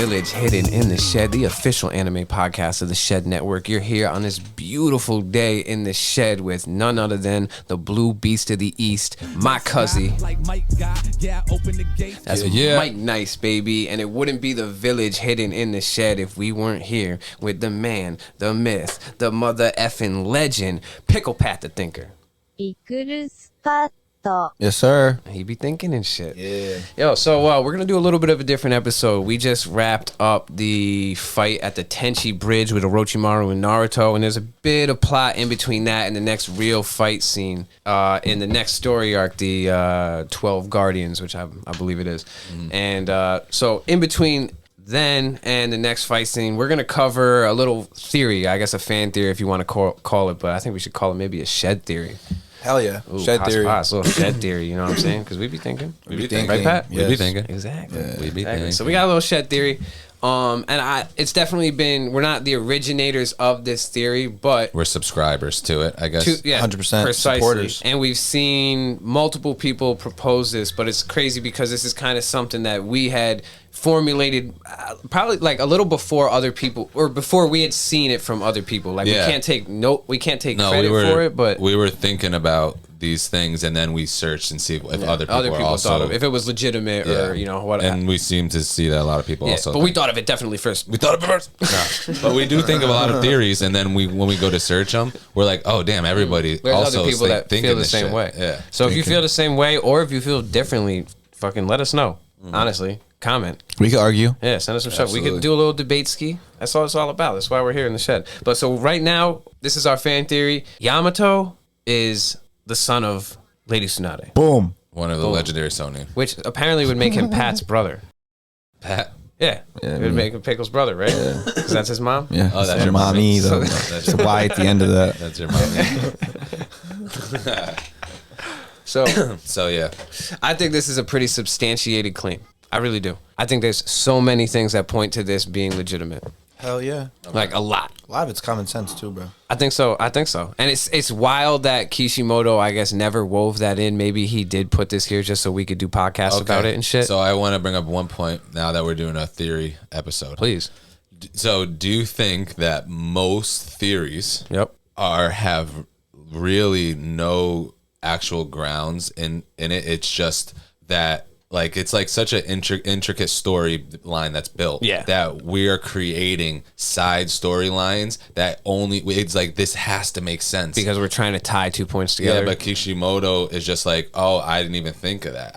village hidden in the shed, the official anime podcast of the Shed Network. You're here on this beautiful day in the shed with none other than the blue beast of the east, my cousin. That's Mike Nice, baby. And it wouldn't be the village hidden in the shed if we weren't here with the man, the myth, the mother effing legend, Pickle Pat the Thinker. Pickle spot. Yes, sir. He be thinking and shit. Yeah. Yo, so we're going to do a little bit of a different episode. We just wrapped up the fight at the Tenchi Bridge with Orochimaru and Naruto, and there's a bit of plot in between that and the next real fight scene in the next story arc, the 12 Guardians, which I believe it is. And so in between then and the next fight scene, we're going to cover a little theory, I guess a fan theory if you want to call it, but I think we should call it maybe a shed theory. Hell yeah. Ooh, shed theory. A little shed theory, you know what I'm saying? Because we be thinking. We be thinking. Right, Pat? Yes. We be thinking. Exactly. Yeah. We be thinking. So we got a little shed theory. And it's definitely been, we're not the originators of this theory, but we're subscribers to it, I guess. 100% precisely. supporters. And we've seen multiple people propose this, but it's crazy because this is kind of something that we had formulated probably like a little before other people, or before we had seen it from other people. Like we can't take credit for it, but we were thinking about these things, and then we searced and see if other people also thought of it, if it was legitimate or what. And we seem to see that a lot of people also. But we thought of it definitely first. We thought of it first. No. But we do think of a lot of theories, and then when we go to search them, we're like, oh damn, everybody There's also other people that feel the same shit. way. Yeah. So if you feel the same way, or if you feel differently, fucking let us know. Honestly, comment. We could argue. Yeah, send us some stuff. We could do a little debate ski. That's all it's all about. That's why we're here in the shed. But so right now, this is our fan theory. Yamato is the son of Lady Tsunade. Boom. One of the legendary Sony. Which apparently would make him Pat's brother. Pat? Yeah. It would make him Pickle's brother, right? Because that's his mom? Yeah. Oh, that's your mommy. mommy. That's a Y at the end of that. That's your mommy. So yeah. I think this is a pretty substantiated claim. I really do. I think there's so many things that point to this being legitimate. Hell yeah. Like a lot. A lot of it's common sense too, bro. I think so. And it's wild that Kishimoto, I guess, never wove that in. Maybe he did put this here just so we could do podcasts about it and shit. So I want to bring up one point now that we're doing a theory episode. Please. So do you think that most theories have really no actual grounds in it? It's just that like it's like such an intricate storyline that's built that we are creating side storylines that only it's like this has to make sense because we're trying to tie 2 points together. Yeah, but Kishimoto is just like, oh, I didn't even think of that.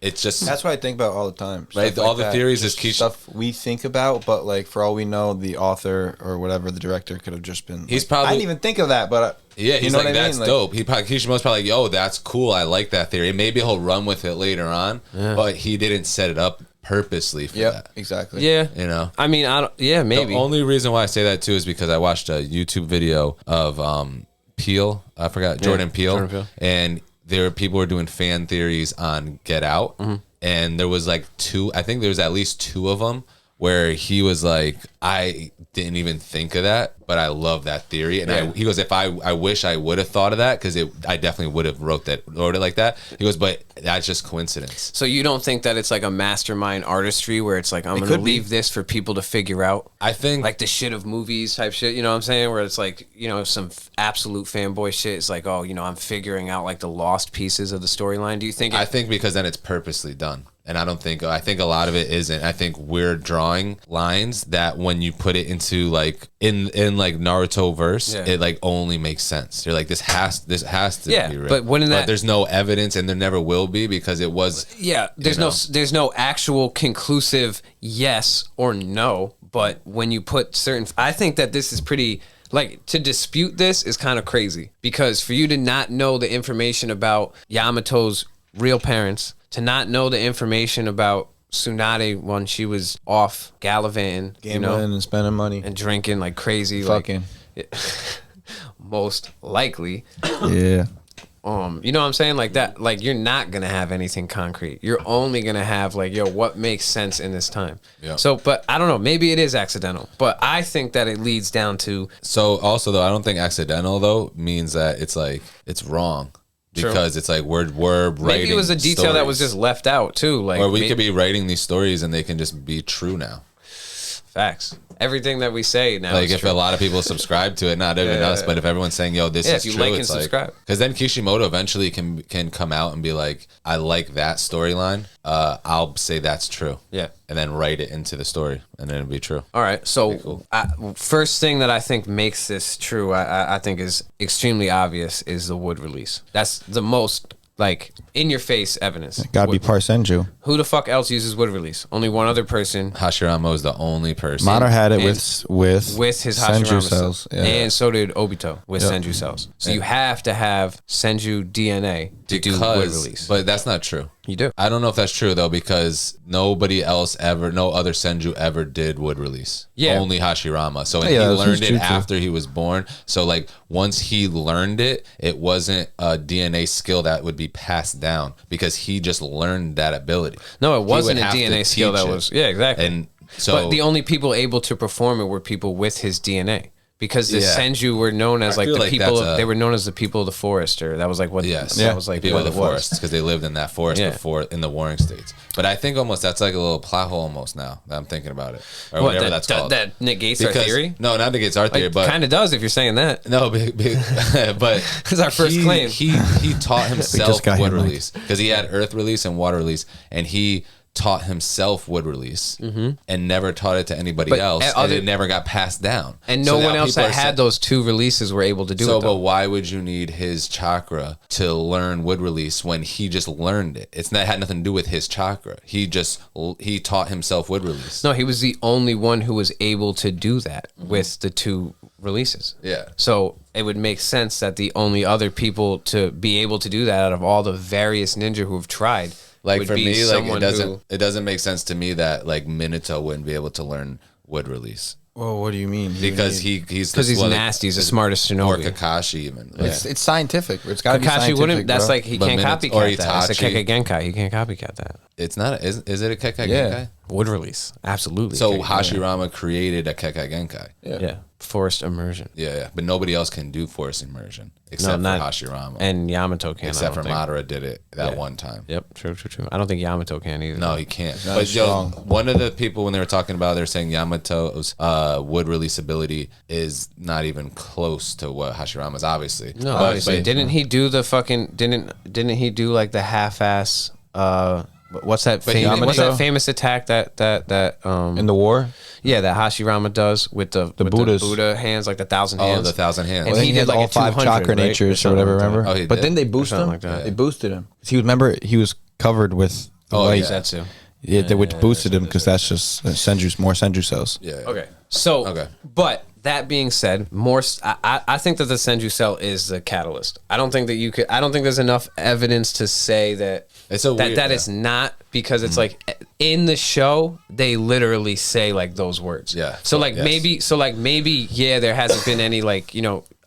It's just that's what I think about all the time. Right, all the theories is stuff we think about, but like for all we know, the author or whatever the director could have just been. He's like, probably I didn't even think of that, but yeah, he's you know like, that's like, dope. Kishimoto's probably like, yo, that's cool. I like that theory. Maybe he'll run with it later on, but he didn't set it up purposely for that. Exactly. Yeah, you know. I mean, maybe. The only reason why I say that too is because I watched a YouTube video of Peele. I forgot Jordan Peele, and people were doing fan theories on Get Out. And there was like I think there was at least two of them where he was like, I didn't even think of that, but I love that theory. And he goes, if I wish I would have thought of that, because I definitely would have wrote it like that. He goes, but that's just coincidence. So you don't think that it's like a mastermind artistry where it's like, I'm going to leave this for people to figure out? I think like the shit of movies type shit, you know what I'm saying? Where it's like, some absolute fanboy shit. It's like, oh, I'm figuring out like the lost pieces of the storyline. Do you think? I think because then it's purposely done. And I think a lot of it isn't. I think we're drawing lines that when you put it into like in like Naruto verse, it like only makes sense. You're like, this has to be real. But there's no evidence, and there never will be because it was. Yeah, there's no actual conclusive yes or no. But when you put I think that this is pretty. Like, to dispute this is kind of crazy because for you to not know the information about Yamato's real parents, to not know the information about Tsunade when she was off gallivanting, gambling and spending money and drinking like crazy, fucking, most likely, yeah. You know what I'm saying? Like that, like you're not gonna have anything concrete. You're only gonna have like, what makes sense in this time. Yeah. So, but I don't know. Maybe it is accidental, but I think that it leads down to. So also though, I don't think accidental though means that it's like it's wrong. Because it's like we're writing. Maybe it was a detail that was just left out too. Like, or we could be writing these stories and they can just be true now. Facts. Everything that we say now, Like, if true. a lot of people subscribe to it, not even us, but if everyone's saying, "Yo, this is if you true," like and it's subscribe. Because then Kishimoto eventually can come out and be like, "I like that storyline. I'll say that's true." Yeah. And then write it into the story, and then it'll be true. All right. So, first thing that I think makes this true, I think is extremely obvious, is the wood release. That's the most like in your face evidence. Gotta be part Senju. Who the fuck else uses wood release? Only one other person. Hashirama is the only person. Madara had it And with his Senju Hashirama cells. Yeah. and so did Obito with Senju cells. So you have to have Senju DNA to do wood release. But that's not true. You do. I don't know if that's true though, because nobody else ever, no other Senju ever did wood release. Yeah. Only Hashirama. So and Yeah, he that's learned it true, too. after he was born. So like once he learned it, it wasn't a DNA skill that would be passed down because he just learned that ability. No, it wasn't a have to DNA skill teach that it. was. Yeah, exactly. And so but the only people able to perform it were people with his DNA. Because the Yeah. Senju were known as like feel the like people. that's They were known as the people of the forest, or that was like what. yes, that was like people what of the it was. forests because they lived in that forest Yeah. before in the warring states. But I think almost that's like a little plot hole almost now that I'm thinking about it or What, whatever that, that's that, called. that negates our theory. No, not negates our theory, It but kind of does if you're saying that. no, but It's our first claim. He taught himself got wood him, Mike. release because he had earth release and water release, and he taught himself wood release and never taught it to anybody But else, and other- it never got passed down. And So no now one else people that are had saying- those two releases were able to do So, it. but Though. why would you need his chakra to learn wood release when he just learned it? It's not had nothing to do with his chakra. He taught himself wood release. No, he was the only one who was able to do that with the two releases. Yeah. So it would make sense that the only other people to be able to do that out of all the various ninja who have tried, Like would for be me, like someone it doesn't make sense to me that like Minato wouldn't be able to learn wood release Well, what do you mean? because he's because he's nasty. He's the smartest or shinobi. Kakashi even. Like, It's scientific. It's got to be Kakashi scientific. wouldn't. That's bro. like he But can't Minato- copycat or that. It's a Itachi. Kekkei Genkai. He can't copycat that. it's not. Is it a Kekkei Yeah. Genkai? Wood release, absolutely. So Kekkei Hashirama created a Kekkei Genkai. Genkai. Yeah, forced immersion. Yeah, but nobody else can do force immersion except not- for Hashirama. And Yamato can. Except I for don't think. Madara did it that one time. Yep, true. I don't think Yamato can either. No, he can't. Not But yo, strong. one of the people when they were talking about, they're saying Yamato's wood release ability is not even close to what Hashirama's obviously. No, But- obviously. but- Didn't he do the fucking? Didn't he do like the half-ass? What's that? he- What's that Yamato? famous attack that in the war. yeah, that Hashirama does with the Buddhas. Buddha hands, like the 1,000 Oh, hands. the 1,000 hands. And Well, he he did had like all a 5 200, chakra right? natures Or or whatever. something like Remember? that. Oh, he but did? then they boost something him. like that. They boosted him. He remember he was covered with the Oh, white. yeah. That too. Yeah, they which boosted him because that's just Senju's more Senju cells. yeah. Okay. So, Okay. but that being said, I think that the Senju cell is the catalyst. I don't think that you could. I don't think there's enough evidence to say that It's so weird, that yeah. is not because it's like in the show they literally say like those words. Yeah. So like Yes. maybe yeah, there hasn't been any like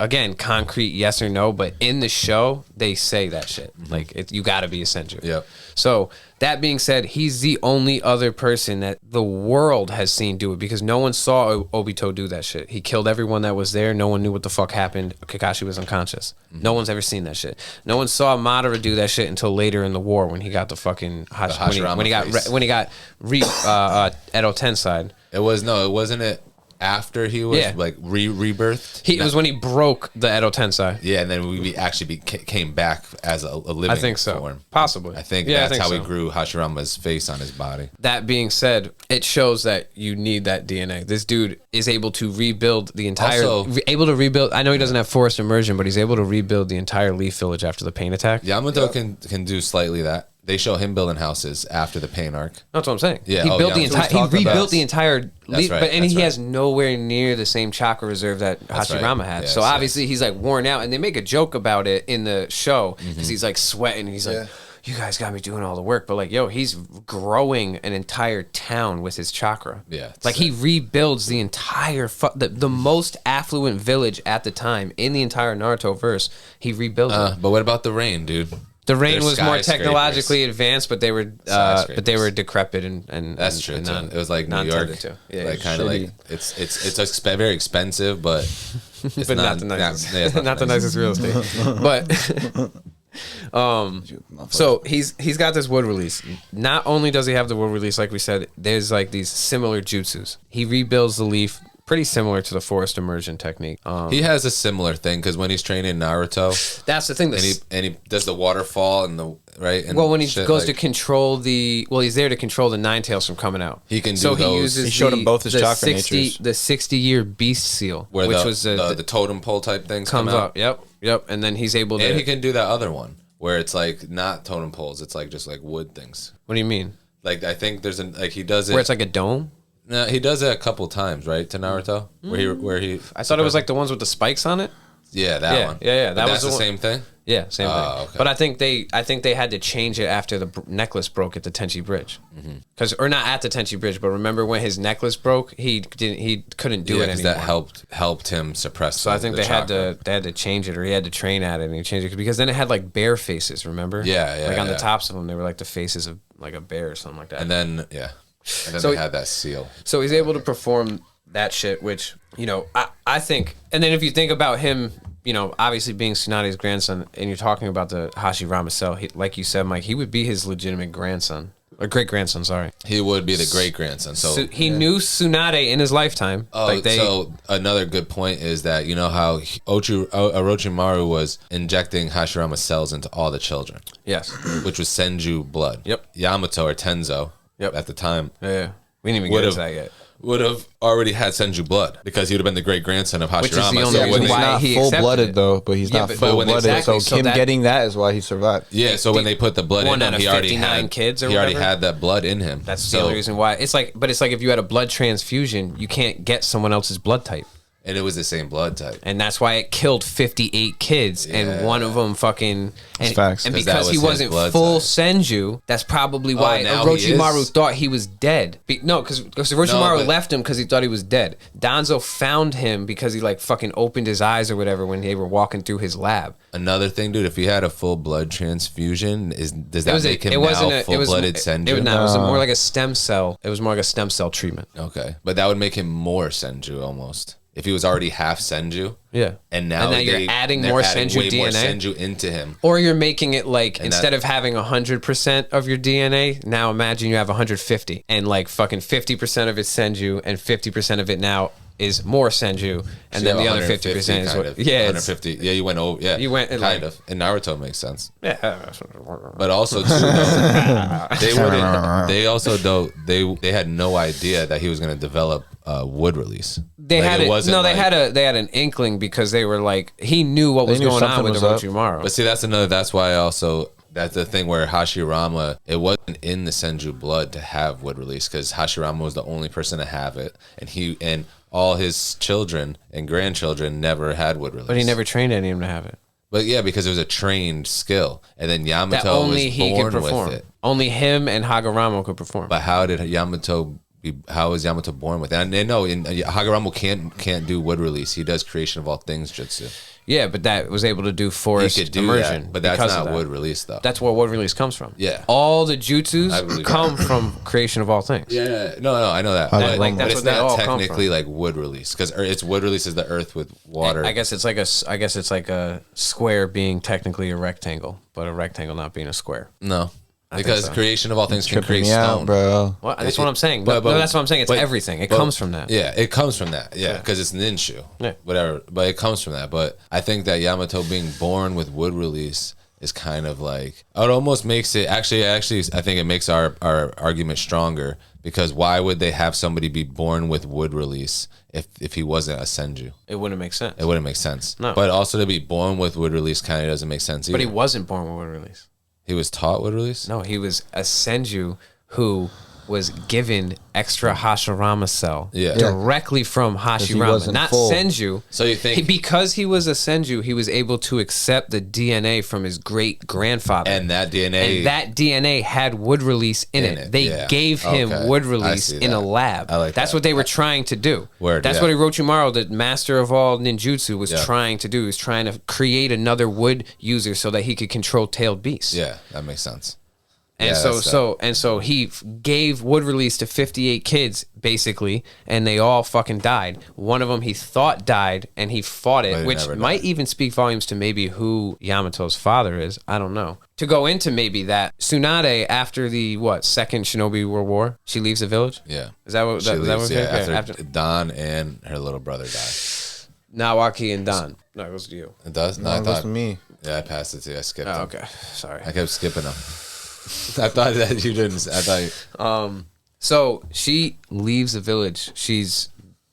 again concrete yes or no, but in the show they say that shit. Like you got to be a Senju. Yep. So that being said, he's the only other person that the world has seen do it because no one saw Obito do that shit. He killed everyone that was there. No one knew what the fuck happened. Kakashi was unconscious. No one's ever seen that shit. No one saw Madara do that shit until later in the war when he got the fucking Hashirama face. when he got Edo Tensai. It wasn't it after he was Yeah. like rebirthed? It was when he broke the Edo Tensai. Yeah, and then we actually came back as a living I think so. form. Possibly. I think Yeah, I that's think how he so. grew Hashirama's face on his body. That being said, it shows that you need that DNA. This dude is able to rebuild the entire. Also- able to rebuild. I know he doesn't have forest immersion, but he's able to rebuild the entire Leaf Village after the pain attack. Yamato can do slightly that. They show him building houses after the pain arc. That's what I'm saying. Yeah, he oh, built yeah, the that's what entire. he's He talking rebuilt about. the entire. Leaf, right, but and that's he right. has nowhere near the same chakra reserve that That's Hashirama right. had. Yeah, so so- obviously he's like worn out, and they make a joke about it in the show because he's like sweating. And he's like, "You guys got me doing all the work," but like, yo, he's growing an entire town with his chakra. Yeah, it's like he rebuilds the entire the most affluent village at the time in the entire Naruto verse. He rebuilds it. But what about the rain, dude? The rain They're was more skyscrapers. technologically advanced, but they were decrepit and That's true and too. It was like New non-tended York, to. Yeah, like kind of like it's very expensive, but it's but not the nicest, yeah, it's not the nice. nicest real estate. So he's got this wood release. Not only does he have the wood release, like we said, there's like these similar jutsus. He rebuilds the leaf, pretty similar to the forest immersion technique. He has a similar thing because when he's training Naruto, that's the thing. And he does the waterfall and the right. And well, when he goes to control he's there to control the Nine Tails from coming out. He can do so those. He uses he showed him both his chakra natures. The 60-year beast seal, where which was the totem pole type things comes come out. up. Yep. And then he's able to. And he can do that other one where it's like not totem poles. It's like just like wood things. What do you mean? Like I think there's he does it where it's like a dome. No, he does it a couple times, right? To Naruto, where he. I thought it was like the ones with the spikes on it. Yeah, that one. Yeah. That's the same thing. Yeah, same thing. Okay. But I think they had to change it after the necklace broke at the Tenchi Bridge, or not at the Tenchi Bridge, but remember when his necklace broke, he couldn't do it anymore. That helped him suppress. So I think they had to change it, or he had to train at it, and he changed it because then it had like bear faces. Remember? Yeah. Like on the tops of them, they were like the faces of like a bear or something like that. And then they had that seal. So he's able to perform that shit, which, I think, and then if you think about him, obviously being Tsunade's grandson, and you're talking about the Hashirama cell, like you said, Mike, he would be his legitimate grandson. Or great-grandson, sorry. He would be the great-grandson. So he knew Tsunade in his lifetime. So another good point is that, you know how Orochimaru was injecting Hashirama cells into all the children? Yes. Which was Senju blood. Yep. Yamato or Tenzo at the time. Yeah. We didn't even get into that yet. Would have already had Senju blood because he would have been the great grandson of Hashirama. Which is the only reason he's why not he full blooded though. But he's not full blooded. Exactly, so him getting that is why he survived. Yeah. So when they put the blood in him, he already had kids. Or he already whatever. had that blood in him. That's the only reason why. It's like if you had a blood transfusion, you can't get someone else's blood type. And it was the same blood type. And that's why it killed 58 kids. Yeah. And one of them fucking... And, facts. And because he wasn't full Senju, that's probably why Orochimaru thought he was dead. No, because Orochimaru left him because he thought he was dead. Danzo found him because he like fucking opened his eyes or whatever when they were walking through his lab. Another thing, dude, if he had a full blood transfusion, does that make him now full-blooded Senju? It was more like a stem cell. It was more like a stem cell treatment. Okay. But that would make him more Senju almost. If he was already half Senju, and now you're adding more Senju way DNA, more Senju into him, or you're making it like instead of having 100% of your DNA, now imagine you have 150, and like fucking 50% of it's Senju, and 50% of it now is more Senju, and then the other 50% is what? 150. Yeah, you went over. Yeah, you went kind of. And Naruto makes sense. Yeah, but also too, though, they wouldn't. They also they had no idea that he was going to develop wood release. They had an inkling because they were like he knew what was going on with Orochimaru. But see, that's why also. That's the thing where Hashirama, it wasn't in the Senju blood to have wood release because Hashirama was the only person to have it, and all his children and grandchildren never had wood release. But he never trained any of them to have it. But yeah, because it was a trained skill, and then Yamato was born with it. Only him and Hagoromo could perform. But how did Yamato? How is Yamato born with it? And no, Hagoromo can't do wood release. He does creation of all things jutsu. Yeah, but that was able to do forest immersion. That, but that's not wood release, though. That's where wood release comes from. Yeah. All the jutsus come from creation of all things. Yeah. No, I know that. That's but what it's they all not technically come like wood release because it's wood release is the earth with water. I guess it's like a square being technically a rectangle, but a rectangle not being a square. No. Because creation of all things can create stone, bro. Well, that's what I'm saying. But that's what I'm saying. It's everything. It comes from that. Yeah, it comes from that. Yeah, because it's Ninshu. Yeah. Whatever. But it comes from that. But I think that Yamato being born with wood release is kind of like it almost makes it actually I think it makes our argument stronger because why would they have somebody be born with wood release if he wasn't a Senju? It wouldn't make sense. It wouldn't make sense. No. But also to be born with wood release kind of doesn't make sense either. But he wasn't born with wood release. He was taught wood release? No, he was a Senju who was given extra Hashirama cell directly from Hashirama, not full. Senju. So you think because he was a Senju, he was able to accept the DNA from his great grandfather, and that DNA had wood release in it. They gave him wood release in a lab. That's what they were trying to do. That's what Orochimaru, the master of all ninjutsu, was trying to do. He was trying to create another wood user so that he could control tailed beasts. Yeah, that makes sense. And so he would release to 58 kids basically, and they all fucking died. One of them he thought died, and he fought it, which might even speak volumes to maybe who Yamato's father is. I don't know. To go into maybe that Tsunade after the second Shinobi World War, she leaves the village. Yeah, is that what? After Don and her little brother died. Nawaki and Don. No, it goes to you. It does. No, it goes to me. Yeah, I passed it to you. I skipped. Oh, okay. Sorry. I kept skipping them. I thought that you didn't. I thought. So she leaves the village. She's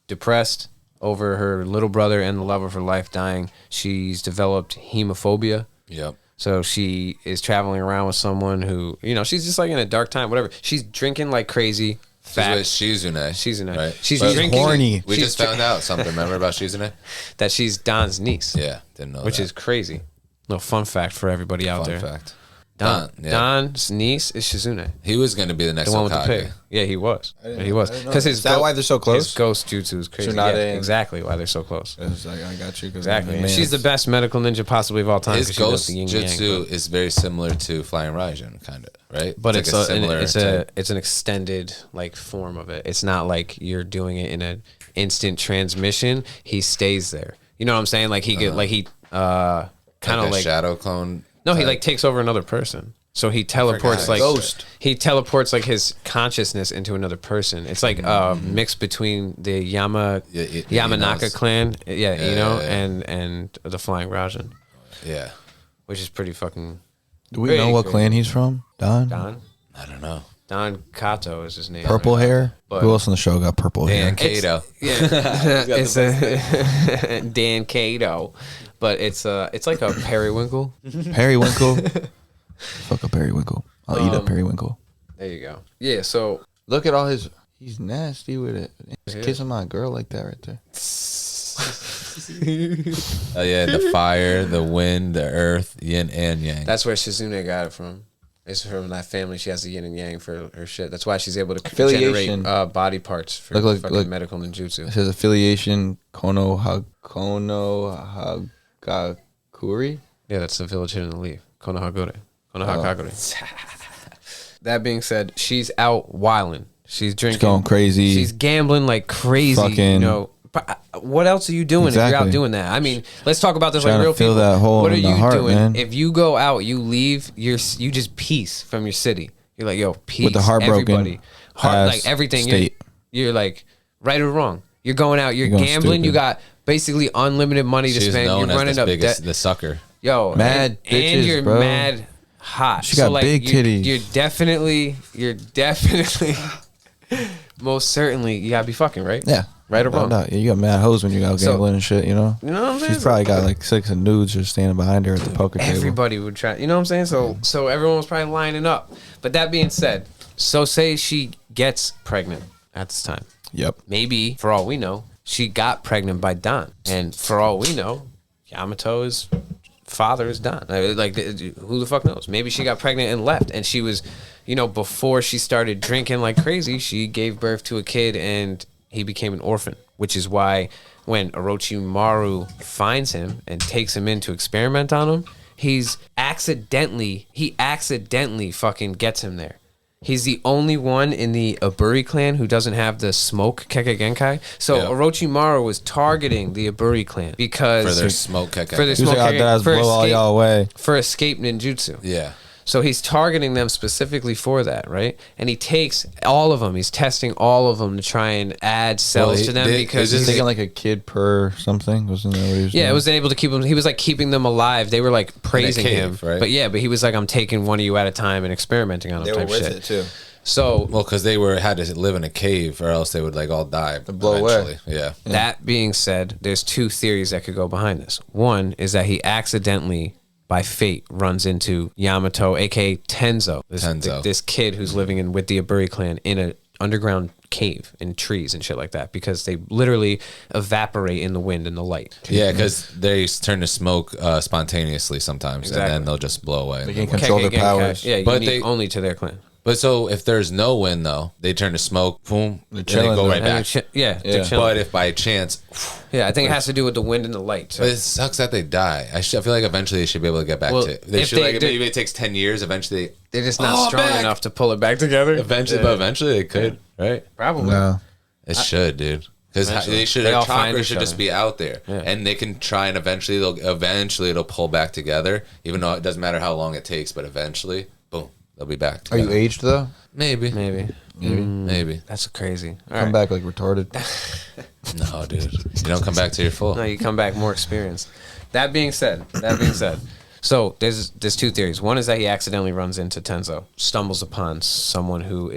depressed over her little brother and the love of her life dying. She's developed hemophobia. Yep. So she is traveling around with someone who, she's just like in a dark time, whatever. She's drinking like crazy. She's with Shizune. Right? She's drinking. Horny. We just found out something. Remember about Shizune? That she's Don's niece. Yeah, didn't know which that. is crazy. No fun fact for everybody out there. Fun fact. Don's niece is Shizune. He was going to be the next one with the pig. pig. Yeah, he was. He was. Because is that why they're so close? His ghost jutsu is crazy. Tsunade yeah, exactly why they're so close. It's like, I got you. Exactly. And she's the best medical ninja possibly of all time. His ghost jutsu is very similar to Flying Raijin, kind of, right? But it's an extended like form of it. It's not like you're doing it in an instant transmission. He stays there. You know what I'm saying? Like he kind of like shadow clone. No, he like takes over another person. So he teleports like ghost. He teleports like his consciousness into another person. It's like a mix between the Yamanaka clan, and the Flying Raijin. Yeah, which is pretty fucking. Do we know what clan he's from? Don. I don't know. Don Kato is his name. Purple hair. Who else on the show got purple hair? Dan Kato. It's a Dan Kato, but it's like a periwinkle. Periwinkle. Fuck a periwinkle. I'll eat a periwinkle. There you go. Yeah. So look at all his. He's nasty with it. He's kissing my girl like that right there. Oh yeah, the fire, the wind, the earth, yin and yang. That's where Shizune got it from. It's from that family. She has the yin and yang for her shit. That's why she's able to generate body parts for fucking medical ninjutsu. It says affiliation Konohagakuri. Yeah, that's the village hidden in the leaf. Konohagakure. That being said, she's out wilding. She's drinking. She's going crazy. She's gambling like crazy. Fucking, But what else are you doing if you're out doing that? I mean, let's talk about this like real people. That hole what are in you heart, doing? Man. If you go out, you leave, you just peace from your city. You're like, yo, peace. With the heartbroken like everything. State. You're like, right or wrong. You're going out, you're gambling, stupid. You got basically unlimited money to spend. You're running up debt. The sucker. Yo, mad bitches, and you're bro. mad hot. She got big titties. You're definitely most certainly you gotta be fucking, right? Yeah. Right or wrong? Yeah, you got mad hoes when you go gambling and shit, you know? You know what I'm saying? She's probably got like 6 nudes just standing behind her at the poker table. Everybody would try, you know what I'm saying? So everyone was probably lining up. But that being said, so say she gets pregnant at this time. Yep. Maybe, for all we know, she got pregnant by Don. And for all we know, Yamato's father is Don. Like, who the fuck knows? Maybe she got pregnant and left. And she was, before she started drinking like crazy, she gave birth to a kid and he became an orphan, which is why when Orochimaru finds him and takes him in to experiment on him, he accidentally fucking gets him there. He's the only one in the Aburi clan who doesn't have the smoke Kekkei Genkai. So yep. Orochimaru was targeting the Aburi clan because for their smoke Kekkei. For their smoke Kekkei, for blow all y'all away. For escape ninjutsu. Yeah. So he's targeting them specifically for that, right? And he takes all of them. He's testing all of them to try and add cells to them because he's taking like a kid per something. Wasn't that what he was doing? Yeah, it was able to keep them. He was like keeping them alive. They were like praising him, right? But he was like, I'm taking one of you at a time and experimenting on them. They type were with shit. it too. So because they had to live in a cave or else they would like all die. Blow away. Yeah. That being said, there's 2 theories that could go behind this. One is that he accidentally, by fate, runs into Yamato, aka Tenzo. This kid who's living with the Aburi clan in an underground cave in trees and shit like that because they literally evaporate in the wind and the light. Yeah, because they turn to smoke spontaneously sometimes, and then they'll just blow away. They can control their powers. Yeah, but unique only to their clan. But so if there's no wind though, they turn to smoke, boom, and they chilling, go right And they're back. they're chilling. But if by chance, Yeah, I think it has to do with the wind and the light. So. but it sucks that they die. I feel like eventually they should be able to get back Well, to it. They if should they like did- maybe it takes 10 years. Eventually, They're just not strong back. enough to pull it back together. eventually, but eventually they could, right? Probably. No. It should, dude. Because Eventually. they should. They Their all find chakra each should just other. be out there, Yeah. and they can try and eventually it'll pull back together. Even though it doesn't matter how long it takes, but eventually, boom, they'll be back. Are you Together. aged though? Maybe. Maybe. That's crazy. All Come right. back like retarded. No, dude. You don't come back to your full. No, you come back more experienced. That being said, so there's two theories. One is that he accidentally runs into Tenzo, stumbles upon someone who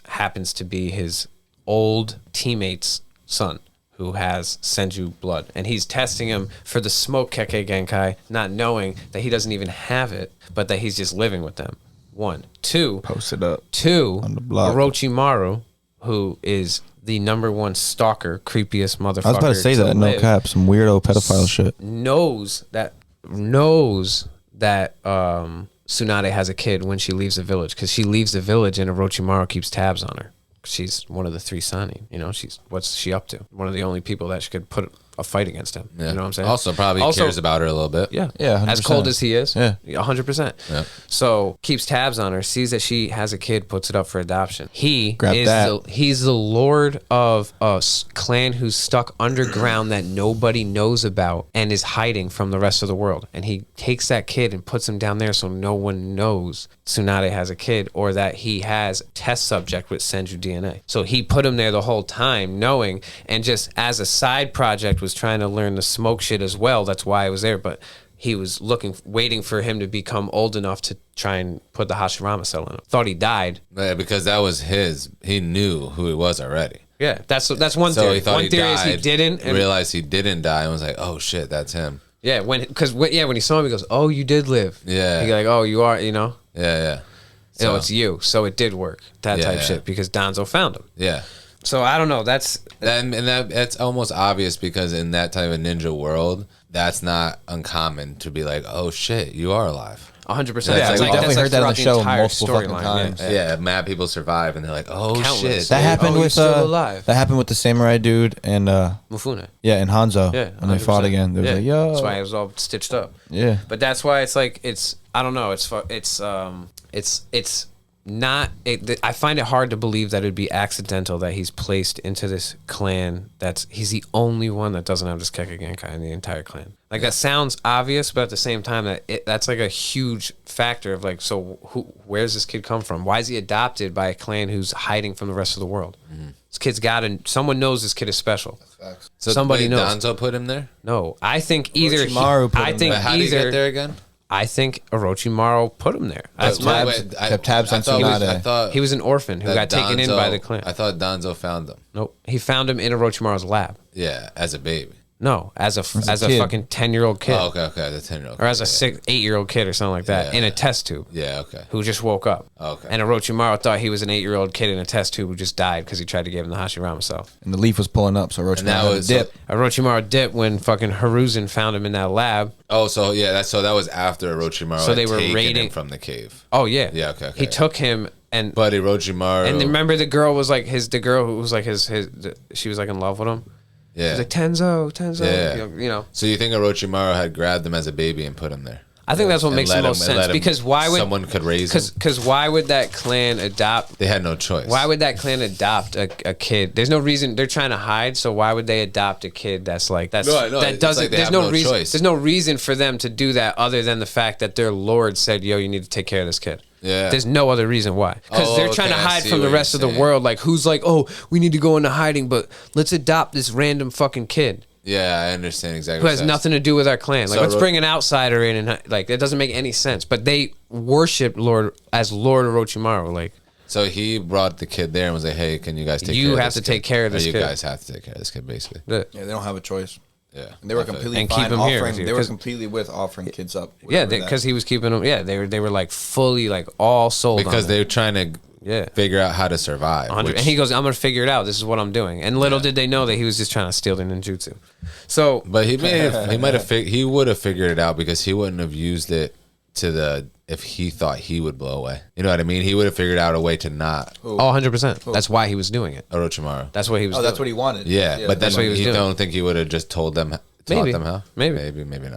happens to be his old teammate's son, who has Senju blood, and he's testing him for the smoke Kekkei Genkai, not knowing that he doesn't even have it, but that he's just living with them. 1, 2. Post it up. 2, on the block. Orochimaru, who is the #1 stalker, creepiest motherfucker. I was about to say that. No live, cap. Some weirdo pedophile shit. knows that Tsunade has a kid when she leaves the village, because she leaves the village and Orochimaru keeps tabs on her. She's one of the 3 Sannin. You know, what's she up to? One of the only people that could put a fight against him. Yeah. You know what I'm saying? Also, probably cares about her a little bit. Yeah. Yeah, As 100%. cold as he is. Yeah. 100%. Yeah. So keeps tabs on her, sees that she has a kid, puts it up for adoption. He's the lord of a clan who's stuck underground that nobody knows about and is hiding from the rest of the world. And he takes that kid and puts him down there so no one knows Tsunade has a kid, or that he has test subject with Senju DNA. So he put him there the whole time knowing, and just as a side project was trying to learn the smoke shit as well. That's why I was there. But he was waiting for him to become old enough to try and put the Hashirama cell in him. Thought he died. Yeah, because that was his. He knew who he was already. Yeah, that's one So theory. he thought One he theory died, is he didn't. And realized he didn't die, and was like, "Oh shit, that's him." yeah, when he saw him, he goes, "Oh, you did live." Yeah. He like, "Oh, you are," you know. Yeah. You know, it's you. So it did work. That Yeah, type yeah. shit, because Danzo found him. Yeah. So I don't know. That's That's almost obvious, because in that type of ninja world, that's not uncommon to be like, "Oh shit, you are alive." 100%. Yeah, That's we definitely heard that on the show entire multiple fucking storyline, times. Yeah. Mad people survive, and they're like, "Oh Countless. shit." That happened you're with still alive. That happened with the samurai dude and Mufune. and Hanzo. Yeah, when they fought 100%. again. They was Yeah. like, yo. That's why it was all stitched up. Yeah. But that's why it's like I don't know. I find it hard to believe that it'd be accidental that he's placed into this clan. He's the only one that doesn't have this Kekkei Genkai in the entire clan. Like, that sounds obvious, but at the same time, that's like a huge factor of like, so where's this kid come from? Why is he adopted by a clan who's hiding from the rest of the world? This kid's someone knows this kid is special. So Somebody knows. Donzo put him there. No, I think either Orochimaru put him But how did he get there again? I think Orochimaru put him there. That's kept tabs on Tsunade. I thought he was an orphan who that got taken in by the Donzo- clan. I thought Donzo found him. Nope, he found him in Orochimaru's lab. Yeah, as a baby. No, as a kid. fucking 10-year-old kid, Oh, okay, the 10-year-old. or as a 8-year-old kid or something like that, Yeah. in a test tube. Yeah, okay. Who just woke up. Okay. And Orochimaru thought he was an 8-year-old kid in a test tube who just died because he tried to give him the Hashirama cell. And the leaf was pulling up, so Orochimaru that had was- to dip. Orochimaru dipped when fucking Hiruzen found him in that lab. Oh, so yeah, that was after Orochimaru. So had they were taken raiding- him from the cave. Oh yeah. Yeah, okay. He took him and But Orochimaru. and remember the girl was like the girl who was like she was like in love with him. She yeah. was like Tenzo. Yeah. You know. So you think Orochimaru had grabbed him as a baby and put him there? I think that's what And makes the let most him- and sense, let him- because why would someone could raise him? Because why would that clan adopt? They had no choice. Why would that clan adopt a kid? There's no reason. They're trying to hide, so why would they adopt a kid that's No, I know. that It's doesn't? like they there's have no no reason. choice. There's no reason for them to do that other than the fact that their lord said, "Yo, you need to take care of this kid." Yeah. There's no other reason why. Because Oh, they're trying to okay, I hide see from the what rest of you're the saying. world. Like, who's like, "Oh, we need to go into hiding, but let's adopt this random fucking kid Yeah, I understand exactly. who what has you're saying. nothing to do with our clan. Like, So let's bring an outsider in, and like, that doesn't make any sense. But they worship Lord Orochimaru. Like, So he brought the kid there and was like, "Hey, can you guys take? You care of have this to take kid? care of Or this you kid." guys have to take care of this kid, basically." the, Yeah, they don't have a choice. Yeah, And they were I feel completely And fine keep him here, offering. They were 'cause- completely with offering kids up. yeah, whatever that- because he was keeping them. Yeah, they were like fully like all sold because on they it. were trying to Yeah. figure out how to survive. 100 which- and he goes, "I'm gonna figure it out. This is what I'm doing." And little did they know that he was just trying to steal the ninjutsu. So But he would have figured it out because he wouldn't have used it to the if he thought he would blow away. You know what I mean? He would have figured out a way to not. Oh, 100%. That's why he was doing it. Orochimaru. That's what he was doing. That's what he wanted. Yeah, but that's what he was doing. don't think he would have just taught them how? Maybe not.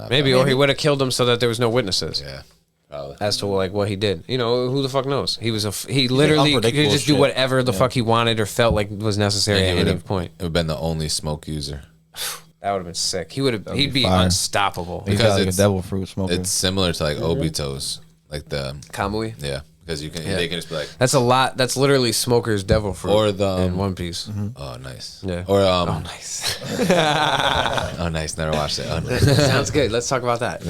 Maybe, or he would have killed them so that there was no witnesses. Yeah. Probably. As to like what he did, you know, who the fuck knows? He literally could just do whatever the fuck he wanted or felt like was necessary at any point. It would have been the only smoke user. That would have been sick. He'd be unstoppable. Because it's like a devil fruit smoker. It's similar to like Obito's, like the Kamui. Yeah, because they can just be like, that's a lot. That's literally Smoker's devil fruit or the in One Piece. Oh, nice. Yeah. Or oh, nice. Oh, nice. Never watched it. Oh, nice. Sounds good. Let's talk about that.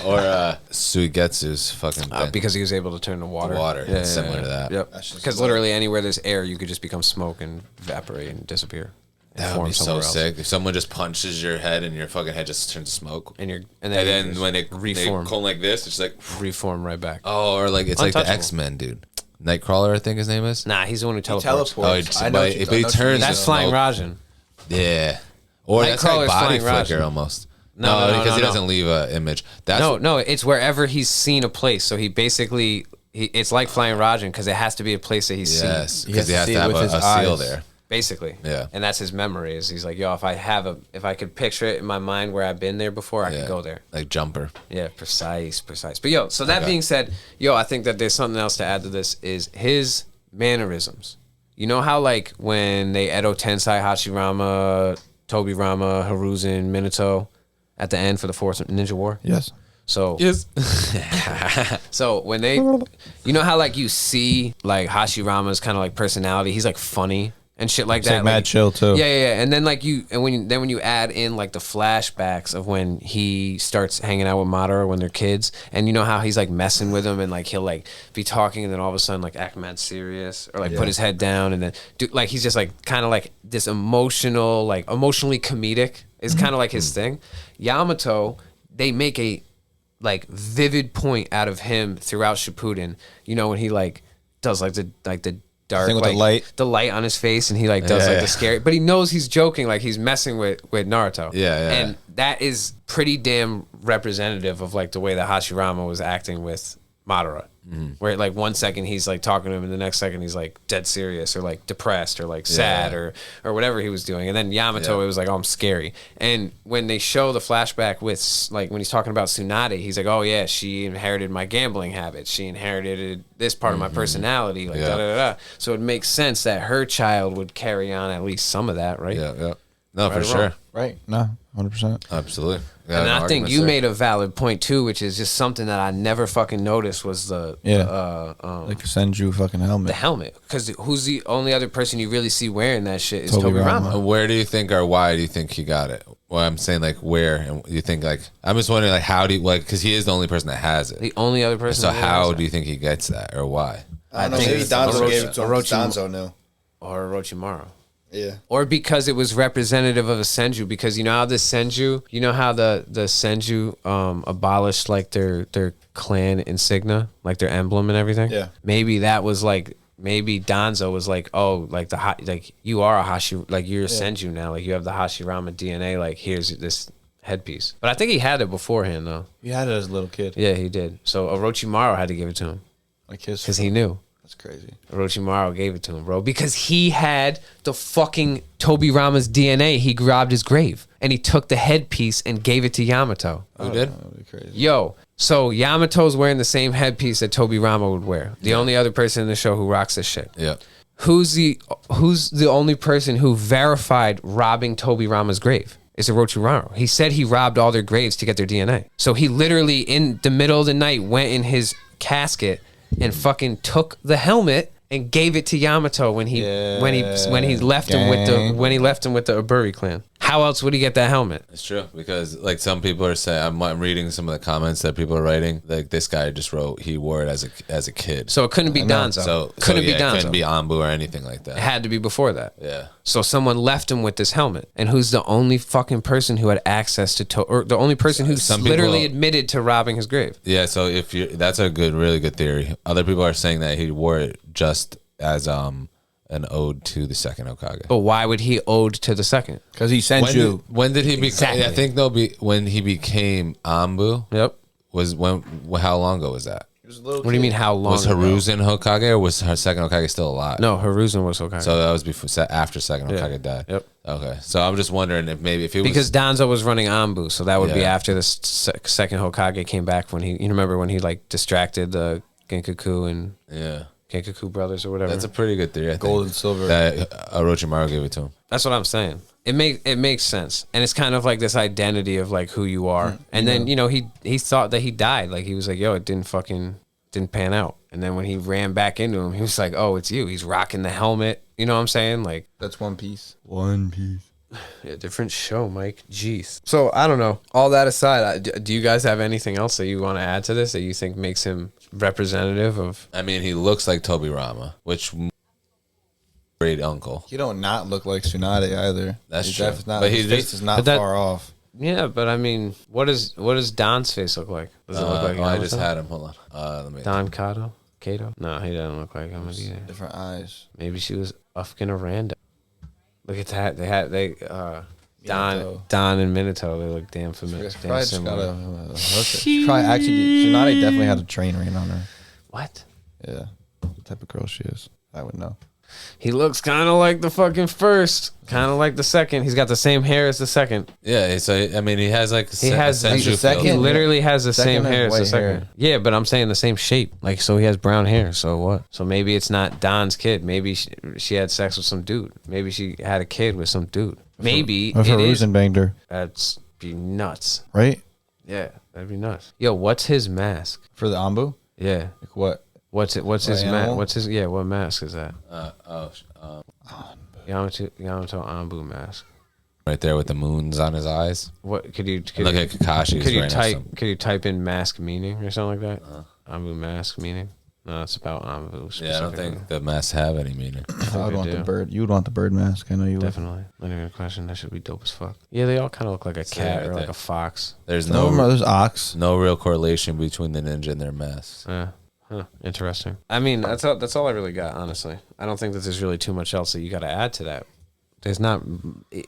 Or Suigetsu's fucking thing. Because he was able to turn to water. Yeah, similar to that. Yep. Because literally anywhere there's air, you could just become smoke and evaporate and disappear. That would be so sick. If someone just punches your head and your fucking head just turns to smoke, and then when they reform, they come like this, it's like reform right back. Oh, or like it's like the X-Men, dude. Nightcrawler, I think his name is. Nah, he's the one who teleports. Oh, but he turns. That's Flying Rajan. Yeah, or that's like body flicker almost. No, because he doesn't leave an image. No, it's wherever he's seen a place. So he basically, it's like Flying Rajan because it has to be a place that he's seen. Yes, because he has to have a seal there. Basically, yeah, and that's his memory. Is he's like, yo, if I could picture it in my mind where I've been there before, I could go there. Like Jumper. Yeah, precise. But yo, so that being said, I think that there's something else to add to this is his mannerisms. You know how like when they Edo Tensai Hashirama, Tobirama, Hiruzen, Minato at the end for the fourth Ninja War? Yes. So yes. So when they, you know how like you see like Hashirama's kind of like personality, he's like funny and shit like that. Like mad chill too. Yeah. And then like when you add in like the flashbacks of when he starts hanging out with Madara when they're kids, and you know how he's like messing with him and like he'll like be talking and then all of a sudden like act mad serious or like put his head down and then do like he's just like kind of like this emotionally comedic is kind of like his thing. Yamato, they make a like vivid point out of him throughout Shippuden. You know when he like does like the dark thing with like, the light on his face and he like does the scary, but he knows he's joking, like he's messing with Naruto. Yeah. And that is pretty damn representative of like the way that Hashirama was acting with Madara. Where like 1 second he's like talking to him and the next second he's like dead serious or like depressed or like sad or whatever he was doing. And then Yamato, it was like, oh, I'm scary. And when they show the flashback with like when he's talking about Tsunade, he's like, oh yeah, she inherited my gambling habits. She inherited this part of my personality. Like da da da. So it makes sense that her child would carry on at least some of that, right? Yeah. No, Right for sure. Right. No, 100%. Absolutely. And I think you made a valid point too, which is just something that I never fucking noticed was the like the Senju fucking helmet. The helmet, because who's the only other person you really see wearing that shit is Tobirama. Where do you think or why do you think he got it? Well, I'm saying like where, and you think like I'm just wondering like how do you like because he is the only person that has it. The only other person. So how do you think he gets that or why? I don't know. Maybe Danzo gave it to him. Danzo knew. Or Orochimaru. Yeah. Or because it was representative of a Senju, because you know how the Senju, the Senju abolished like their clan insignia, like their emblem and everything. Yeah. Maybe that was like Danzo was like, oh, like you are a you're a Senju now, like you have the Hashirama DNA, like here's this headpiece. But I think he had it beforehand though. He had it as a little kid. Yeah, he did. So Orochimaru had to give it to him. Like his, because he knew. That's crazy. Orochimaru gave it to him, bro, because he had the fucking Tobirama's DNA. He robbed his grave and he took the headpiece and gave it to Yamato. Who did? That would be crazy. Yo, so Yamato's wearing the same headpiece that Tobirama would wear. The only other person in the show who rocks this shit. Yeah. Who's the only person who verified robbing Tobirama's grave? Is Orochimaru. He said he robbed all their graves to get their DNA. So he literally in the middle of the night went in his casket and fucking took the helmet and gave it to Yamato when he left him with the Aburi clan. How else would he get that helmet? It's true, because like some people are saying, I'm reading some of the comments that people are writing, like this guy just wrote he wore it as a kid. So it couldn't be Danzo. It couldn't be Anbu or anything like that. It had to be before that. Yeah. So someone left him with this helmet, and who's the only fucking person who had access to or the only person who literally admitted to robbing his grave. Yeah. So that's a really good theory. Other people are saying that he wore it just as an ode to the second Hokage. But why would he ode to the second? Because he sent you. When did he become? Exactly. I think when he became Anbu. Yep. Was when? How long ago was that? He was a little What do you mean? How long? Was Hiruzen Hokage, or was her second Hokage still alive? No, Hiruzen was Hokage. So that was before, after second Hokage died. Yep. Okay. So I'm just wondering if maybe if he was, because Danzo was running Anbu, so that would be Yeah. after the second Hokage came back when you remember when he like distracted the Genkaku and Genkaku brothers or whatever. That's a pretty good theory. I think. Gold and silver. That Orochimaru gave it to him. That's what I'm saying. It makes sense, and it's kind of like this identity of like who you are. And then he thought that he died. Like he was like, yo, it didn't pan out. And then when he ran back into him, he was like, oh, it's you. He's rocking the helmet. You know what I'm saying? Like That's One Piece. One Piece. a different show, Mike. Jeez. So I don't know. All that aside, do you guys have anything else that you want to add to this that you think makes him representative of? I mean, he looks like Tobirama, which great uncle. He don't not look like Tsunade either. That's His true. face is not, But his he face just- is not but that- far off. Yeah, but I mean, what does Don's face look like? Does it look like I just Yamato? had him. Hold on. Let me. Don Kato? No, he doesn't look like him either. Different eyes. Maybe she was fucking a random. Look at that. Don and Minato. They look damn familiar. Damn Probably just got similar. a hooker. Probably actually, Tsunade definitely had a train ring on her. What? Yeah, what type of girl she is. I would know. He looks kind of like the fucking first, kind of like the second. He's got the same hair as the second. Yeah. So I mean, he has like He has a sensu the second- He feel. literally has the Second same has hair as the white second. hair. Yeah, but I'm saying the same shape. Like, so he has brown hair. So what? So maybe it's not Don's kid. Maybe she had sex with some dude. Maybe she had a kid with some dude. Maybe If it is. Hiruzen banged her, That's be nuts. right? Yeah, that'd be nuts. Yo, what's his mask? For the Ambu? Yeah. Like what? What's his mask? animal? What mask is that? Yamato Anbu mask. Right there with the moons on his eyes. What could you Look at Kakashi's. could you right next to type him. could you type in mask meaning or something like that? Anbu mask meaning? No, it's about Anbu. Yeah, I don't think the masks have any meaning. I would they want do. the bird. You would want the bird mask. I know you would. Definitely. Not even a question. That should be dope as fuck. Yeah, they all kind of look like a cat right or like there. a fox. There's No, no there's ox. no real correlation between the ninja and their masks. Yeah. Huh. Interesting. I mean, that's all I really got, honestly. I don't think that there's really too much else that you got to add to that. There's not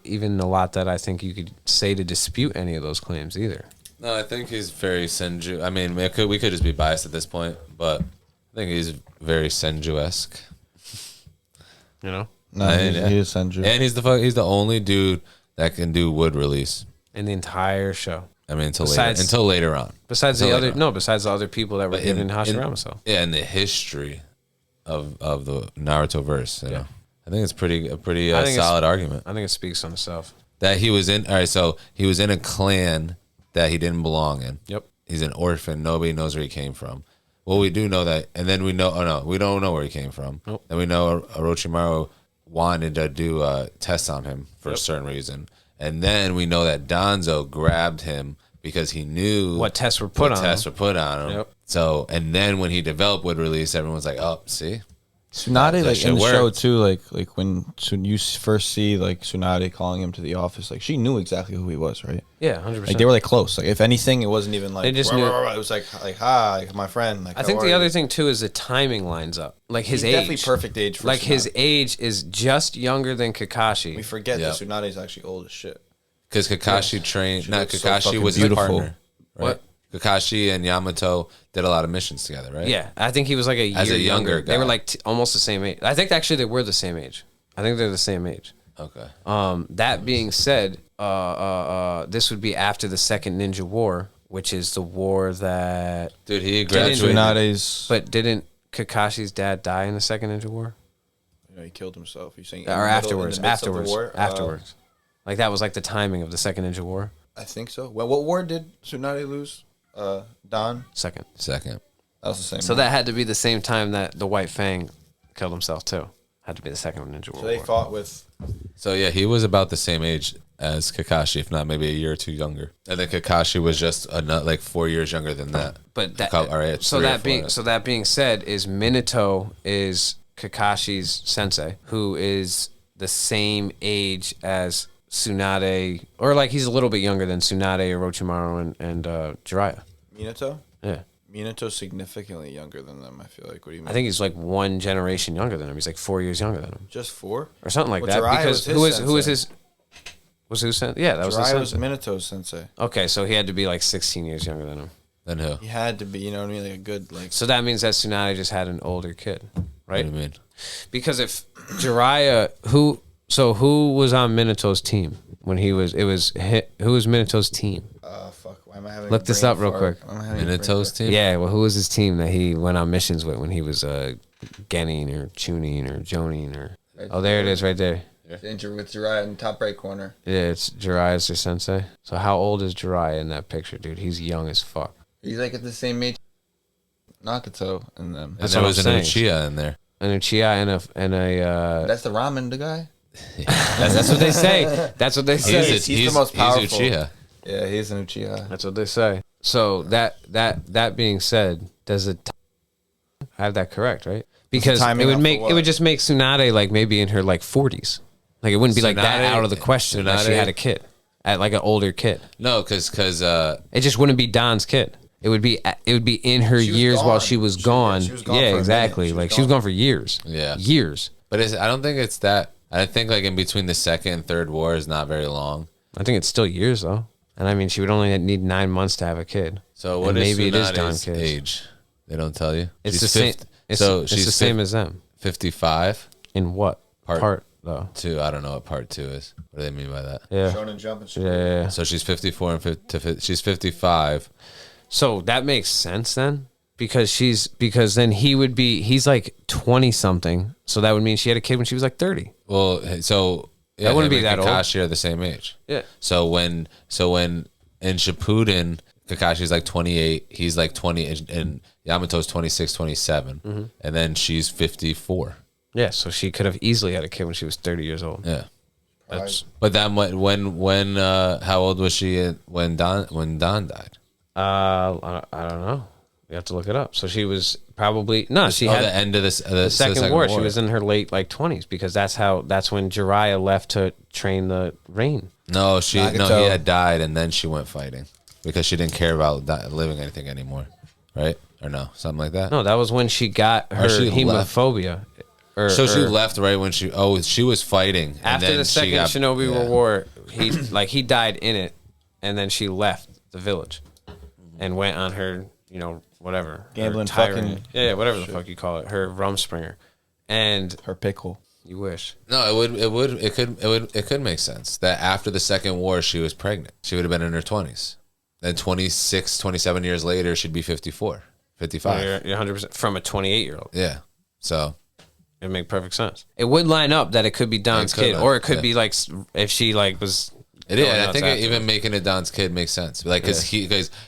even a lot that I think you could say to dispute any of those claims either. No, I think he's very senju. I mean, we could just be biased at this point, but I think he's very senju-esque. You know? No, Yeah. he is Senju. And he's the only dude that can do wood release. In the entire show. I mean, Besides- until later on. Besides Until the later on. besides the other people that were But given Hashirama cell. Yeah, in the history of the Naruto verse, you know. I think it's a pretty I think solid argument I think it speaks on itself. that he was in. All right, so he was in a clan that he didn't belong in. Yep. He's an orphan. Nobody knows where he came from. Well, we do know that, and then we know. Oh no, we don't know where he came from. Nope. And we know Orochimaru wanted to do tests on him for a certain reason, and then we know that Danzo grabbed him because he knew What tests were put on tests him. were put on him. Yep. So, and then when he developed wood release, everyone's like, "Oh, see." Tsunade, That like shit in the show worked. too, like when you first see like Tsunade calling him to the office, like she knew exactly who he was, right? Yeah, 100%. Like they were like close. Like if anything, it wasn't even like They just "Rah, knew- rah, rah." It was like hi, my friend. Like I think how the are other you? thing too is the timing lines up. Like his He's age. definitely perfect age for Like his Tsunade. age is just younger than Kakashi. We forget Yeah. that Tsunade's actually old as shit. Because Kakashi trained. She Not looks so Kakashi fucking was beautiful. his partner. Right? What? Kakashi and Yamato did a lot of missions together, right? Yeah, I think he was like a year As a younger They were guy. like almost the same age. I think actually they were the same age. I think they're the same age. Okay. That being said, this would be after the Second Ninja War, which is the war that. Dude, he Didn't- graduated. Tsunade's, But didn't Kakashi's dad die in the Second Ninja War? he killed himself. You're saying in Or the middle- afterwards? in the midst of the Afterwards. war? Afterwards. Like that was like the timing of the Second Ninja War. I think so. Well, what war did Tsunade lose? Don. Second. Second. That was the same. So war. that had to be the same time that the White Fang killed himself too. Had to be the Second Ninja War. So they fought with. So yeah, he was about the same age as Kakashi, if not maybe a year or two younger. And then Kakashi was just like 4 years younger than that. But that, All right, it's so 3 or that 4 being then. so that being said, is Minato is Kakashi's sensei, who is the same age as Tsunade, or like he's a little bit younger than Tsunade, Orochimaru, and Jiraiya. Minato? Yeah, Minato's significantly younger than them, I feel like. What do you mean? I think he's like one generation younger than him. He's like 4 years younger than him, Just 4? or something like Well, that. Jiraiya Because was who is his his was who sent? Yeah, that was his Jiraiya was sensei. Minato's sensei. Okay, so he had to be like 16 years younger than him. Then who? He had to be, you know what I mean, like a good like. So that means that Tsunade just had an older kid, right? What do you mean? Because if Jiraiya, who was on Minato's team when who was Minato's team? Fuck. Why am I having? Look this up real quick. Minato's team. Yeah, well, who was his team that he went on missions with when he was Genin or Chunin or Jonin or? Oh, there it is, right there. Injured with Jiraiya in top right corner. Yeah, it's Jiraiya's their sensei. So how old is Jiraiya in that picture, dude? He's young as fuck. He's like at the same age. Nakato and them. And there was an Uchiha in there. An Uchiha and a. That's the ramen, the guy. That's what they say. That's what they say. He's the most powerful. He's Uchiha. Yeah, he's an Uchiha. That's what they say. So that being said, does it have that correct, right? Because it would just make Tsunade like maybe in her like 40s. Like it wouldn't be like that out of the question that she had a kid, at like an older kid. No, because it just wouldn't be Don's kid. It would be in her years while she was gone. She was gone Yeah, for a exactly. minute. Like she was gone for years. Yeah, years. But I don't think it's that. I think like in between the second and third war is not very long. I think it's still years though. And I mean, she would only need 9 months to have a kid. So what and is maybe it is Tsunade's Don's age? They don't tell you. It's the same. It's the same as them. 55. In what part though? 2. I don't know what part 2 is. What do they mean by that? Yeah. Shonen Jump and shit. Yeah. So she's 54 and she's 55. So that makes sense then, because then he's like 20 something. So that would mean she had a kid when she was like 30. Well, so that wouldn't be that old. Kakashi are the same age. Yeah. So when in Shippuden, Kakashi's like 28, he's like 20, and Yamato's 26, 27, and then she's 54. Yeah, so she could have easily had a kid when she was 30 years old. Yeah. But then when how old was she when Don died? I don't know. You have to look it up. So she was probably she had the end of the second war. She was in her late like 20s because that's when Jiraiya left to train the Rain. No, he had died and then she went fighting because she didn't care about living anything anymore, right? Or no, something like that. No, that was when she got her hemophobia. She left right when she was fighting and after then the second Shinobi War. He died in it, and then she left the village and went on her whatever gambling fucking whatever the fuck you call it, her Rumspringer and her pickle. You wish. No, it could make sense that after the second war she was pregnant. She would have been in her 20s. Then 26, 27 years later she'd be 54, 55. You're 100% from a 28-year-old. Yeah. So it make perfect sense. It would line up that it could be Don's kid, or it could be like if she like was. It is. I think even making it Don's kid makes sense. Like because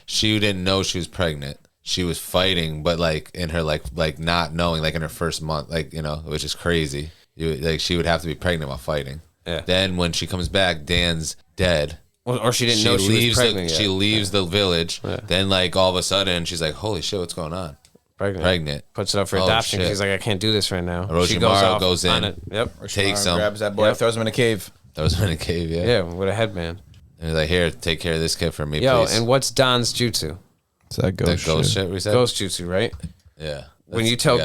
she didn't know she was pregnant. She was fighting, but like in her like not knowing, like in her first month, like which is crazy. She would have to be pregnant while fighting. Yeah. Then when she comes back, Dan's dead. Or she didn't know she was pregnant. She leaves the village. Yeah. Then like all of a sudden she's like, "Holy shit, what's going on?" Pregnant. Puts it up for adoption. She's like, I can't do this right now. Orochimaru goes in. Takes him. Grabs that boy. Throws him in a cave. Yeah, with a headband. And he's like, here, take care of this kid for me, please. And what's Don's jutsu? It's that ghost shit we said? Ghost jutsu, right? Yeah. When you tell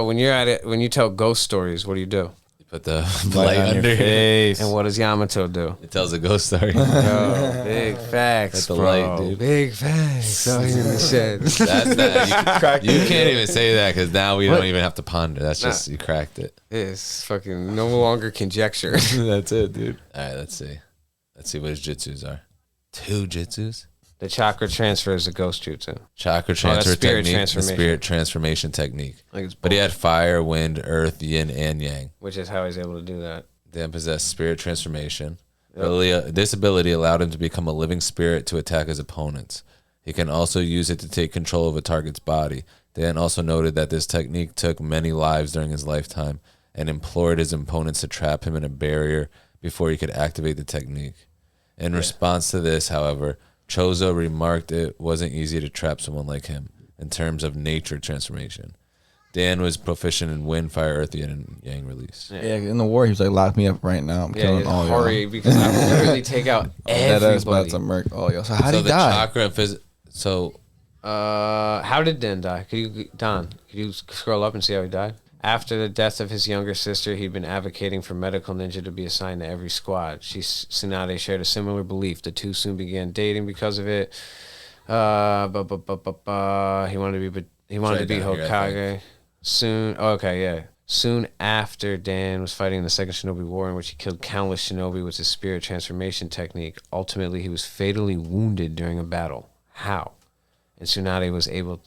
when you're at it, when you tell ghost stories, what do? You put the light under your face. And what does Yamato do? It tells a ghost story. Big facts, bro. Light, dude. Big facts. Out here in the shed. You can't even say that because now we don't even have to ponder. That's just, you cracked it. It's fucking no longer conjecture. That's it, dude. All right, let's see. Let's see what his jutsus are. 2 jutsus? The chakra transfer is a ghost jutsu. Chakra transfer technique. The spirit transformation technique. But he had fire, wind, earth, yin, and yang. Which is how he's able to do that. Dan possessed spirit transformation. Yep. This ability allowed him to become a living spirit to attack his opponents. He can also use it to take control of a target's body. Dan also noted that this technique took many lives during his lifetime and implored his opponents to trap him in a barrier before he could activate the technique. In response to this, however, Chozo remarked it wasn't easy to trap someone like him in terms of nature transformation. Dan was proficient in wind, fire, earth, yin, and yang release. Yeah, in the war, he was like, lock me up right now. I'm killing all y'all. Hurry, because I will literally take out everybody. About to murk all y'all. So how did he die? Chakra and how did Dan die? Could you scroll up and see how he died? After the death of his younger sister, he'd been advocating for medical ninja to be assigned to every squad. Tsunade shared a similar belief. The two soon began dating because of it. He wanted to be down here, I Hokage soon. Oh, okay, yeah. Soon after Dan was fighting in the Second Shinobi War, in which he killed countless shinobi with his spirit transformation technique, ultimately he was fatally wounded during a battle. How? And Tsunade was able.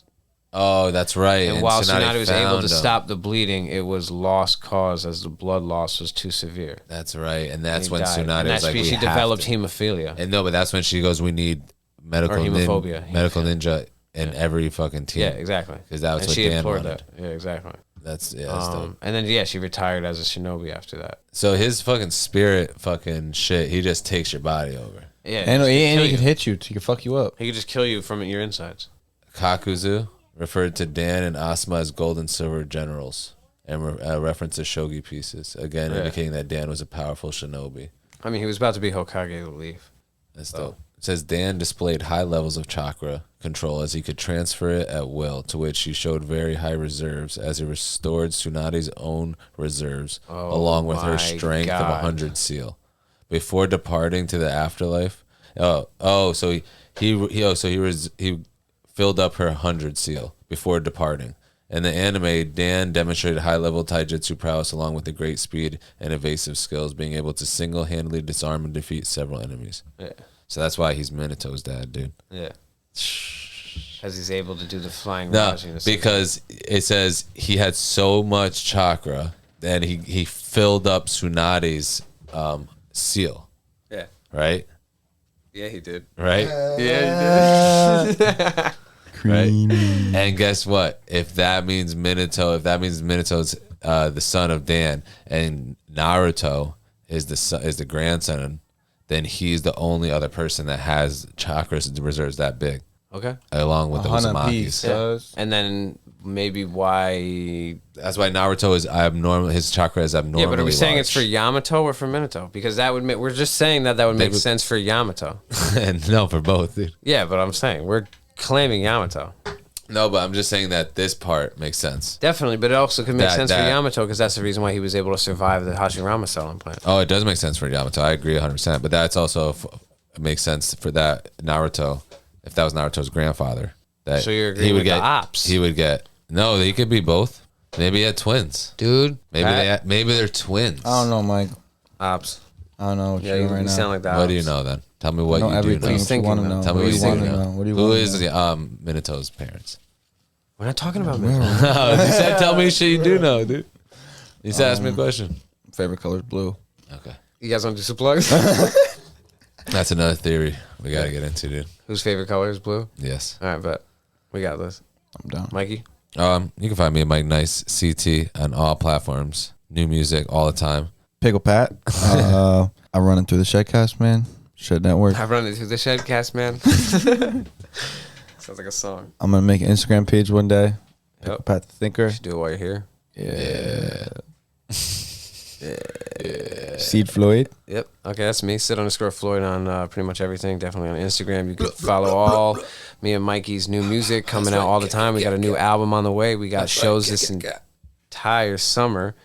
Oh, that's right. And while Tsunade was able to stop the bleeding, it was lost cause as the blood loss was too severe. That's right, and that's when died. Tsunade And was like, she developed hemophilia. And no, but that's when she goes, we need medical hemophobia. medical ninja in every fucking team. Yeah, exactly. Because that was and what she Dan implored wanted. that. Yeah, exactly. That's dope. And then she retired as a shinobi after that. So his fucking spirit fucking shit, he just takes your body over. Yeah, And he can hit you. He can fuck you up. He could just kill you from your insides. Kakuzu referred to Dan and Asuma as gold and silver generals and referenced to shogi pieces, again indicating that Dan was a powerful shinobi. I mean, he was about to be Hokage to leave. That's dope. It says Dan displayed high levels of chakra control as he could transfer it at will, to which he showed very high reserves as he restored Tsunade's own reserves along with her strength of 100 seal. Before departing to the afterlife, so he filled up her 100 seal before departing. In the anime, Dan demonstrated high-level taijutsu prowess along with the great speed and evasive skills, being able to single-handedly disarm and defeat several enemies. Yeah. So that's why he's Minato's dad, dude. Yeah. Because he's able to do the flying No, Raji. because it says he had so much chakra that he filled up Tsunade's seal. Yeah. Right? Yeah, he did. Right? Yeah, he did. Right? And guess what? If that means Minato's the son of Dan, and Naruto is the grandson, then he's the only other person that has chakras reserves that big. Okay. Along with the Uzumakis. Yeah. And then maybe why... That's why Naruto is abnormal. His chakra is abnormal. Yeah, but are we saying it's for Yamato or for Minato? Because that would make... We're just saying that would make sense for Yamato. And no, for both, dude. Yeah, but I'm saying we're claiming Yamato. No, but I'm just saying that this part makes sense. Definitely, but it also could make sense for Yamato because that's the reason why he was able to survive the Hashirama cell implant. Oh, it does make sense for Yamato. I agree 100%. But that's also makes sense for that Naruto, if that was Naruto's grandfather. That so you're agreeing with the ops? He would get... No, he could be both. Maybe he had twins. Dude. Maybe they're twins. I don't know, Mike. Ops. I don't know what you're you right now. sound like that. What do you know then? Tell me what you do know. Everything you want to know. Tell me what you want to know. What do you Who want is to know? Minato's parents? We're not talking about me. You said tell me shit you do know, dude. You said ask me a question. Favorite color is blue. Okay. You guys want to do some plugs? That's another theory we got to get into, dude. Whose favorite color is blue? Yes. All right, bet. We got this. I'm down. Mikey? You can find me at Mike Nice CT on all platforms. New music all the time. Pickle Pat. I run it through the Shedcast, man. Shed Network. I run it through the Shedcast, man. Sounds like a song. I'm going to make an Instagram page one day. Pickle Pat the Thinker. You should do it while you're here. Yeah. Seed Floyd. Yep. Okay, that's me. Sid_Floyd on pretty much everything. Definitely on Instagram. You can follow all me and Mikey's new music coming out all the time. We got a new album on the way. We got shows this entire summer.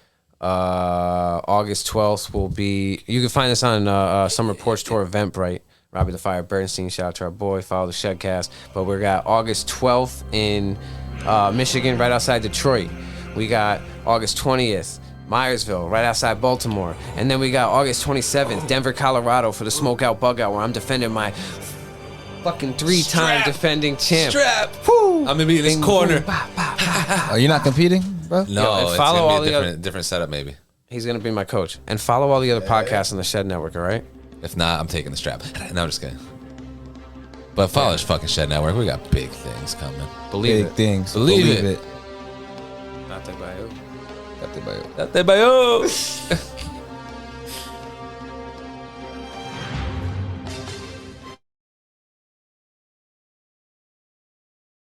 August 12th will be... You can find us on Summer Porch Tour Eventbrite. Robbie the Fire Bernstein. Shout out to our boy. Follow the Shedcast. But we got August 12th in Michigan, right outside Detroit. We got August 20th. Myersville, right outside Baltimore. And then we got August 27th, Denver, Colorado for the Smokeout Bugout, where I'm defending my fucking 3-time defending champ. Woo. I'm going to be in this corner. Are you not competing, bro? No, and follow all it's the going to be a different setup maybe. He's going to be my coach. And follow all the other podcasts on the Shed Network, all right? If not, I'm taking the strap. No, I'm just kidding. But follow this fucking Shed Network. We got big things coming. Believe Big things. Believe it. Not that by you. Date bayo. Date bayo.